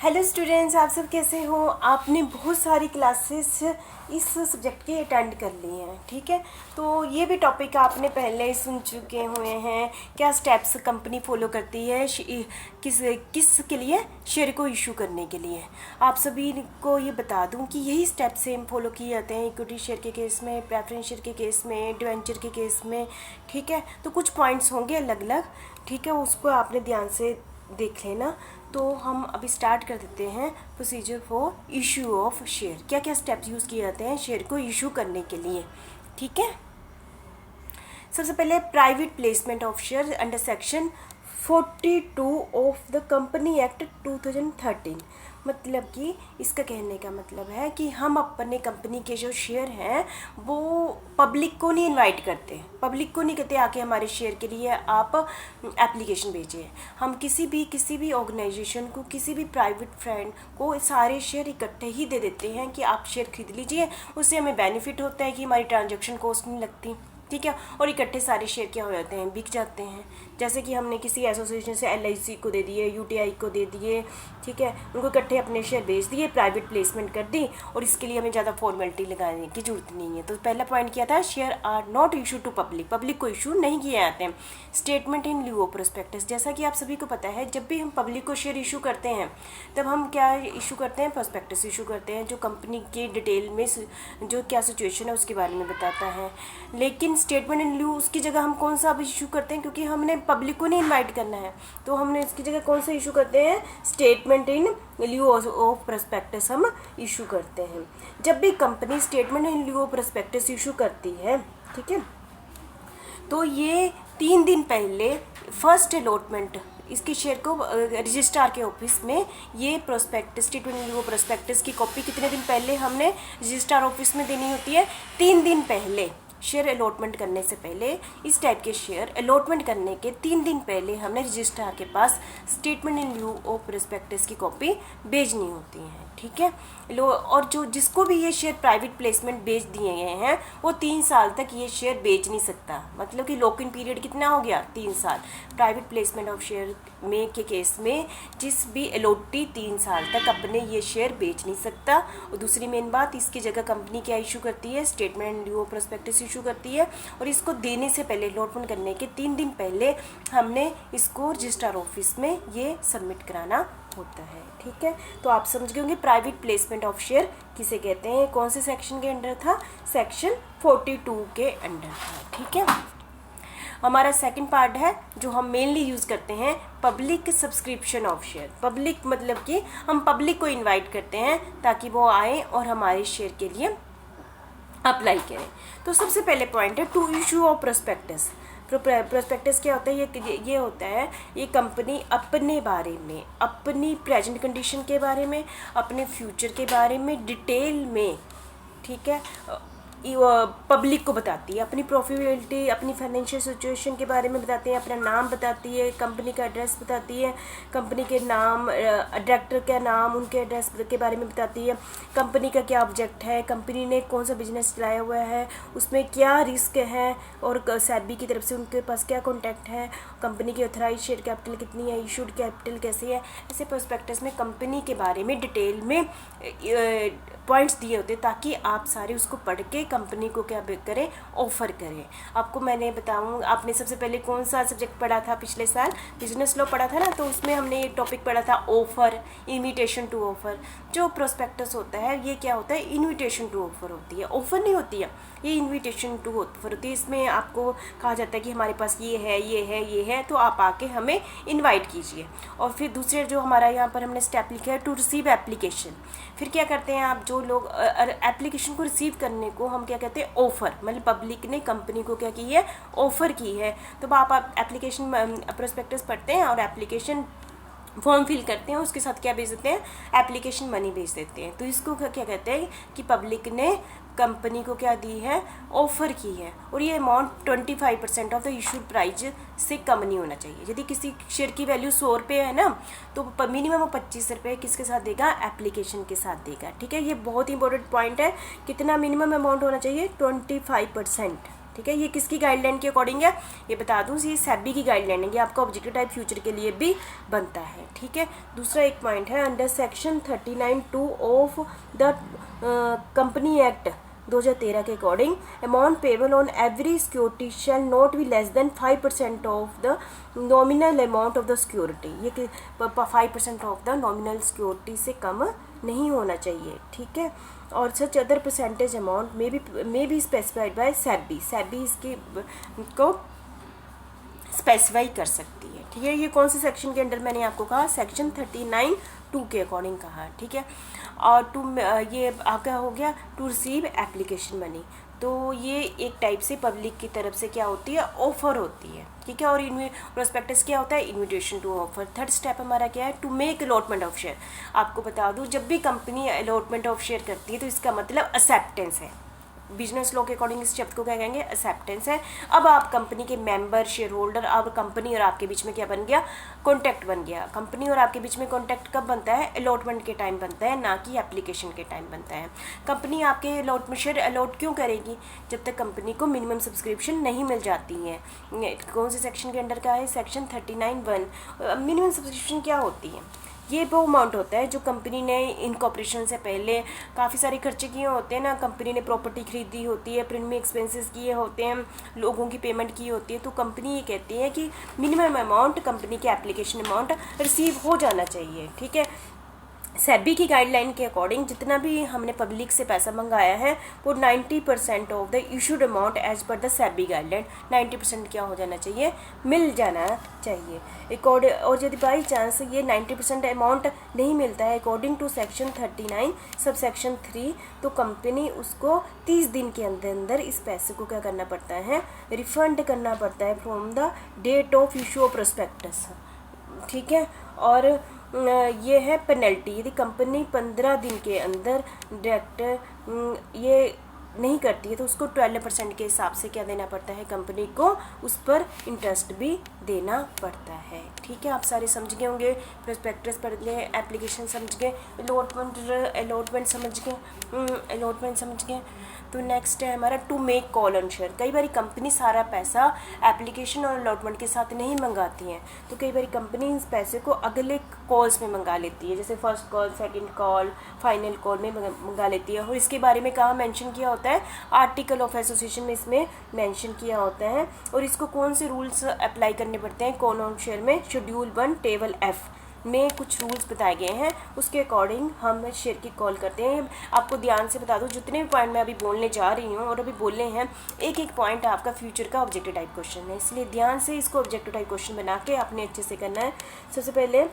Hello students, आप सब कैसे हो। आपने बहुत सारी क्लासेस इस सब्जेक्ट के अटेंड कर ली हैं, ठीक है। तो ये भी टॉपिक आपने पहले ही सुन चुके हुए हैं। क्या स्टेप्स कंपनी फॉलो करती है किस के लिए, शेयर को इशू करने के लिए। आप सभी को ये बता दूं कि यही स्टेप सेम फॉलो किए जाते हैं इक्विटी शेयर के केस में, प्रेफरेंस शेयर के केस में, डिवेंचर के केस में, ठीक है। तो कुछ पॉइंट्स होंगे अलग अलग, ठीक है, उसको आपने ध्यान से देख लेना। तो हम अभी स्टार्ट कर देते हैं procedure for issue of share. क्या क्या स्टेप्स यूज़ किए जाते हैं शेयर को इशू करने के लिए, ठीक है। सबसे पहले private placement of share under section 42 of the company act 2013। मतलब कि इसका कहने का मतलब है कि हम अपने कंपनी के जो शेयर हैं वो पब्लिक को नहीं इनवाइट करते, पब्लिक को नहीं कहते आके हमारे शेयर के लिए आप एप्लीकेशन भेजिए। हम किसी भी ऑर्गेनाइजेशन को, किसी भी प्राइवेट फ्रेंड को सारे शेयर इकट्ठे ही दे देते हैं कि आप शेयर खरीद लीजिए। उससे हमें बेनिफिट होता है कि हमारी ट्रांजैक्शन कॉस्ट नहीं लगती, ठीक है। और इकट्ठे सारे शेयर क्या हो जाते हैं, बिक जाते हैं। जैसे कि हमने किसी एसोसिएशन से LIC को दे दिए, UTI को दे दिए, ठीक है, उनको इकट्ठे अपने शेयर बेच दिए, प्राइवेट प्लेसमेंट कर दी, और इसके लिए हमें ज़्यादा फॉर्मेलिटी लगाने की जरूरत नहीं है। तो पहला पॉइंट क्या था, share are not issue to public, public को इशू नहीं किए जाते हैं। Statement in lieu of prospectus, जैसा कि आप सभी को पता है जब भी हम पब्लिक को शेयर इशू करते हैं तब हम क्या इशू करते हैं, प्रोस्पेक्टस इशू करते हैं, जो कंपनी के डिटेल में जो क्या सिचुएशन है उसके बारे में बताता है। लेकिन स्टेटमेंट इन ल्यू उसकी जगह हम कौन सा अब इशू करते हैं, क्योंकि हमने पब्लिक को नहीं इनवाइट करना है, तो हमने इसकी जगह कौन सा इशू करते हैं, statement in lieu of prospectus हम इशू करते हैं। जब भी company statement in lieu of prospectus issue करती है, ठीक है, तो ये 3 दिन पहले फर्स्ट अलॉटमेंट इसके शेयर को रजिस्ट्रार के ऑफिस में ये prospectus, statement in lieu of prospectus की कॉपी कितने दिन पहले हमने रजिस्ट्रार ऑफिस में देनी होती है, 3 दिन पहले। शेयर अलॉटमेंट करने से पहले, इस टाइप के शेयर अलॉटमेंट करने के 3 दिन पहले हमने रजिस्ट्रार के पास statement in lieu of prospectus की कॉपी भेजनी होती है, ठीक है। और जिसको भी ये शेयर प्राइवेट प्लेसमेंट बेच दिए गए हैं वो 3 साल तक ये शेयर बेच नहीं सकता। मतलब कि लॉक इन पीरियड कितना हो गया, 3 साल। प्राइवेट प्लेसमेंट ऑफ शेयर में के केस में जिस भी अलॉटी 3 साल तक अपने ये शेयर बेच नहीं सकता। और दूसरी मेन बात, इसकी जगह कंपनी क्या इशू करती है, statement in lieu of prospectus issue करती है। और इसको देने से पहले, अलॉटमेंट करने के 3 दिन पहले हमने इसको रजिस्ट्रार ऑफिस में ये सबमिट कराना होता है, ठीक है। तो आप समझ गए होंगे प्राइवेट प्लेसमेंट ऑफ शेयर किसे कहते हैं, कौन से सेक्शन के अंडर था, सेक्शन 42 के अंडर था, ठीक है। हमारा सेकंड पार्ट है जो हम मेनली यूज़ करते हैं, public subscription of share. Public मतलब कि हम पब्लिक को इनवाइट करते हैं ताकि वो आए और हमारे शेयर के लिए अप्लाई करें। तो सबसे पहले पॉइंट है to issue of prospectus. Prospectus क्या होता है, ये होता है, ये कंपनी अपने बारे में, अपनी प्रेजेंट कंडीशन के बारे में, अपने फ्यूचर के बारे में डिटेल में, ठीक है, पब्लिक को बताती है। अपनी प्रॉफिटेबिलिटी, अपनी फाइनेंशियल सिचुएशन के बारे में बताती है, अपना नाम बताती है, कंपनी का एड्रेस बताती है, कंपनी के नाम, डायरेक्टर का नाम, उनके एड्रेस के बारे में बताती है, कंपनी का क्या ऑब्जेक्ट है, कंपनी ने कौन सा बिजनेस चलाया हुआ है, उसमें क्या रिस्क है, और सेबी की तरफ से उनके पास क्या कॉन्टैक्ट है, कंपनी की ऑथराइज शेयर कैपिटल कितनी है, इशूड कैपिटल कैसे है। ऐसे प्रोस्पेक्टस में कंपनी के बारे में डिटेल में पॉइंट्स दिए होते ताकि आप सारे उसको पढ़ के कंपनी को क्या करें, ऑफ़र करें। आपको मैंने बताऊँ, आपने सबसे पहले कौन सा सब्जेक्ट पढ़ा था पिछले साल, बिजनेस लॉ पढ़ा था ना, तो उसमें हमने ये टॉपिक पढ़ा था ऑफ़र, इन्विटेशन टू ऑफ़र। जो प्रोस्पेक्टस होता है ये क्या होता है, इन्विटेशन टू ऑफ़र होती है, ऑफ़र नहीं होती है, ये इन्विटेशन टू ऑफ़र होती है। इसमें आपको कहा जाता है कि हमारे पास ये है, ये है, ये है, तो आप आके हमें इन्वाइट कीजिए। और फिर दूसरे जो हमारा यहाँ पर हमने स्टेप लिखा है टू रिसीव एप्लीकेशन। फिर क्या करते हैं आप, जो लोग एप्लीकेशन को रिसीव करने को हम क्या कहते हैं, ऑफ़र, मतलब पब्लिक ने कंपनी को क्या की है, ऑफ़र की है। तो आप एप्लीकेशन प्रोस्पेक्टस पढ़ते हैं और एप्लीकेशन फॉर्म फिल करते हैं, उसके साथ क्या भेज देते हैं, एप्लीकेशन मनी भेज देते हैं। तो इसको क्या कहते हैं कि पब्लिक ने कंपनी को क्या दी है, ऑफ़र की है। और ये amount 25% of the issued price से कम नहीं होना चाहिए। यदि किसी शेयर की वैल्यू 100 रुपये है ना, तो मिनिमम वो 25 रुपये किसके साथ देगा, एप्लीकेशन के साथ देगा, ठीक है। ये बहुत इंपॉर्टेंट पॉइंट है, कितना मिनिमम अमाउंट होना चाहिए, 25%, ठीक है। ये किसकी गाइडलाइन के अकॉर्डिंग है ये बता दूँ, ये सेबी की गाइडलाइन है, ये आपका ऑब्जेक्टिव टाइप फ्यूचर के लिए भी बनता है, ठीक है। दूसरा एक पॉइंट है under section 39(2) of the company act 2013 के according amount payable on every security shall not be less than 5% of the nominal amount of the security. ये 5% ऑफ द नॉमिनल सिक्योरिटी से कम नहीं होना चाहिए, ठीक है। और such other percentage amount may be specified by SEBI इसकी को स्पेसिफाई कर सकती है, ठीक है। ये कौन से सेक्शन के अंडर मैंने आपको कहा, सेक्शन 39(2) के अकॉर्डिंग कहा, ठीक है। और ये आपका हो गया टू रिसीव एप्लीकेशन मनी, तो ये एक टाइप से पब्लिक की तरफ से क्या होती है, ऑफर होती है, ठीक है। और प्रोस्पेक्टस क्या होता है, invitation to offer. Third step हमारा क्या है, to make allotment of share. आपको बता दूं जब भी कंपनी अलॉटमेंट ऑफ शेयर करती है तो इसका मतलब एक्सेप्टेंस है। बिजनेस लॉ के अकॉर्डिंग इस शब्द को क्या कहेंगे, एक्सेप्टेंस है। अब आप कंपनी के मेंबर, शेयर होल्डर, अब कंपनी और आपके बीच में क्या बन गया, कॉन्टैक्ट बन गया। कंपनी और आपके बीच में कॉन्टैक्ट कब बनता है, अलॉटमेंट के टाइम बनता है, ना कि एप्लीकेशन के टाइम बनता है। कंपनी आपके अलॉटमेंट शेयर अलॉट क्यों करेगी, जब तक कंपनी को मिनिमम सब्सक्रिप्शन नहीं मिल जाती है। कौन से सेक्शन के अंडर का है, सेक्शन 39(1). मिनिमम सब्सक्रिप्शन क्या होती है, ये वो अमाउंट होता है जो कंपनी ने इनकॉर्पोरेशन से पहले काफ़ी सारे खर्चे किए होते हैं ना, कंपनी ने प्रॉपर्टी खरीदी होती है, प्रीमियम एक्सपेंसेस किए होते हैं, लोगों की पेमेंट की होती है, तो कंपनी ये कहती है कि मिनिमम अमाउंट कंपनी के एप्लीकेशन अमाउंट रिसीव हो जाना चाहिए, ठीक है। सेबी की गाइडलाइन के अकॉर्डिंग जितना भी हमने पब्लिक से पैसा मंगाया है वो 90% of the issued amount as per the SEBI guideline 90% क्या हो जाना चाहिए, मिल जाना चाहिए। और यदि बाई चांस ये 90% अमाउंट नहीं मिलता है according to section 39 sub section 3, तो कंपनी उसको 30 दिन के अंदर अंदर इस पैसे को क्या करना पड़ता है, रिफंड करना पड़ता है from the date of issue of prospectus, ठीक है। और ये है पेनल्टी, यदि कंपनी 15 दिन के अंदर डायरेक्ट ये नहीं करती है तो उसको 12% के हिसाब से क्या देना पड़ता है, कंपनी को उस पर इंटरेस्ट भी देना पड़ता है, ठीक है। आप सारे समझ गए होंगे, प्रोस्पेक्टस पढ़ गए, एप्लीकेशन समझ गए, अलॉटमेंट समझ गए। तो नेक्स्ट है हमारा to make call on share. कई बार कंपनी सारा पैसा एप्लीकेशन और अलॉटमेंट के साथ नहीं मंगाती है, तो कई बार कंपनी इस पैसे को अगले कॉल्स में मंगा लेती है, जैसे first call, second call, final call में मंगा लेती है। और इसके बारे में कहाँ मेंशन किया होता है, आर्टिकल ऑफ एसोसिएशन में इसमें मेंशन किया होता है। और इसको कौन से रूल्स अप्लाई करने पड़ते हैं कॉल ऑन शेयर में, शेड्यूल 1 टेबल F में कुछ रूल्स बताए गए हैं, उसके अकॉर्डिंग हम शेयर की कॉल करते हैं। आपको ध्यान से बता दूं जितने भी पॉइंट मैं अभी बोलने जा रही हूँ और अभी बोले हैं, एक एक पॉइंट आपका फ्यूचर का ऑब्जेक्टिव टाइप क्वेश्चन है, इसलिए ध्यान से इसको ऑब्जेक्टिव टाइप क्वेश्चन बना के आपने अच्छे से करना है। सबसे पहले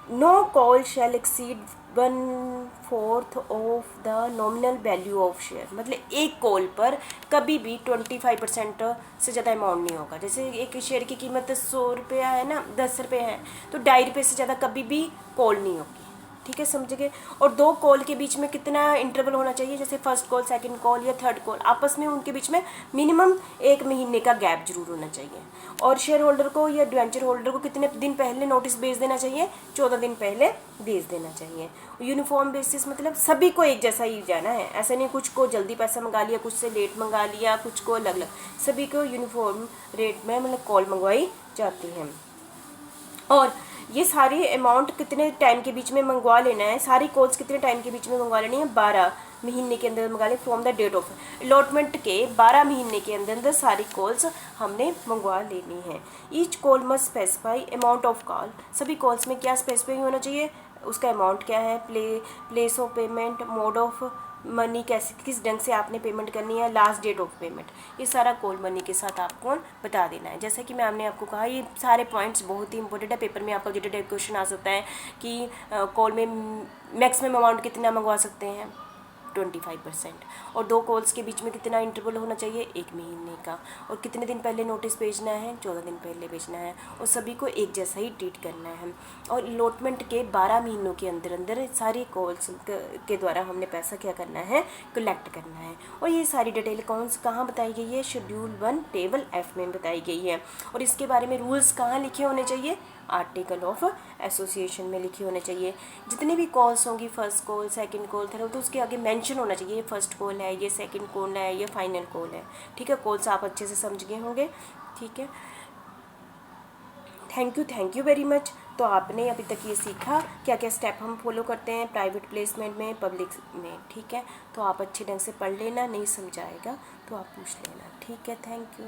no call shall exceed 1/4 of the nominal value of share, मतलब एक कॉल पर कभी भी 25% से ज़्यादा अमाउंट नहीं होगा। जैसे एक शेयर की कीमत 100 रुपया है ना, 10 रुपये है, तो 2.5 रुपये से ज़्यादा कभी भी कॉल नहीं होगी, ठीक है, समझ गए। और दो कॉल के बीच में कितना इंटरवल होना चाहिए, जैसे फर्स्ट कॉल, सेकंड कॉल या थर्ड कॉल, आपस में उनके बीच में मिनिमम 1 महीने का गैप जरूर होना चाहिए। और शेयर होल्डर को या डिवेंचर होल्डर को कितने दिन पहले नोटिस भेज देना चाहिए, 14 दिन पहले भेज देना चाहिए। यूनिफॉर्म बेसिस मतलब सभी को एक जैसा ही जाना है, ऐसा नहीं कुछ को जल्दी पैसा मंगा लिया, कुछ से लेट मंगा लिया, कुछ को अलग अलग, सभी को यूनिफॉर्म रेट में मतलब कॉल मंगवाई जाती है। और ये सारी अमाउंट कितने टाइम के बीच में मंगवा लेना है, सारी कॉल्स कितने टाइम के बीच में मंगवा लेनी है, 12 महीने के अंदर मंगा लें from the date of allotment के 12 महीने के अंदर अंदर सारी कॉल्स हमने मंगवा लेनी है। Each call must specify amount of call, सभी कॉल्स में क्या स्पेसिफाई होना चाहिए, उसका अमाउंट क्या है, place of payment, mode of money, कैसे किस ढंग से आपने पेमेंट करनी है, लास्ट डेट ऑफ पेमेंट, ये सारा कॉल मनी के साथ आपको बता देना है। जैसा कि मैम ने आपको कहा, ये सारे पॉइंट्स बहुत ही इंपॉर्टेंट है, पेपर में आपका रिलेटेड क्वेश्चन आ सकता है कि कॉल में मैक्सिमम अमाउंट कितना मंगवा सकते हैं, 25%। और दो कॉल्स के बीच में कितना इंटरवल होना चाहिए, 1 महीने का। और कितने दिन पहले नोटिस भेजना है, 14 दिन पहले भेजना है। और सभी को एक जैसा ही ट्रीट करना है। और अलॉटमेंट के 12 महीनों के अंदर अंदर सारी कॉल्स के द्वारा हमने पैसा क्या करना है, कलेक्ट करना है। और ये सारी डिटेल कहाँ बताई गई है, शेड्यूल 1 टेबल F में बताई गई है। और इसके बारे में रूल्स कहाँ लिखे होने चाहिए, आर्टिकल ऑफ एसोसिएशन में लिखी होनी चाहिए। जितनी भी कॉल्स होंगी, first call, second call, third, तो उसके आगे मेंशन होना चाहिए ये फर्स्ट कॉल है, ये सेकंड कॉल है, ये फाइनल कॉल है। ठीक है, कॉल्स आप अच्छे से समझ गए होंगे। ठीक है, थैंक यू वेरी मच। तो आपने अभी तक ये सीखा क्या क्या स्टेप हम फॉलो करते हैं प्राइवेट प्लेसमेंट में, पब्लिक में। ठीक है, तो आप अच्छे ढंग से पढ़ लेना, नहीं समझाएगा तो आप पूछ लेना। ठीक है, थैंक यू।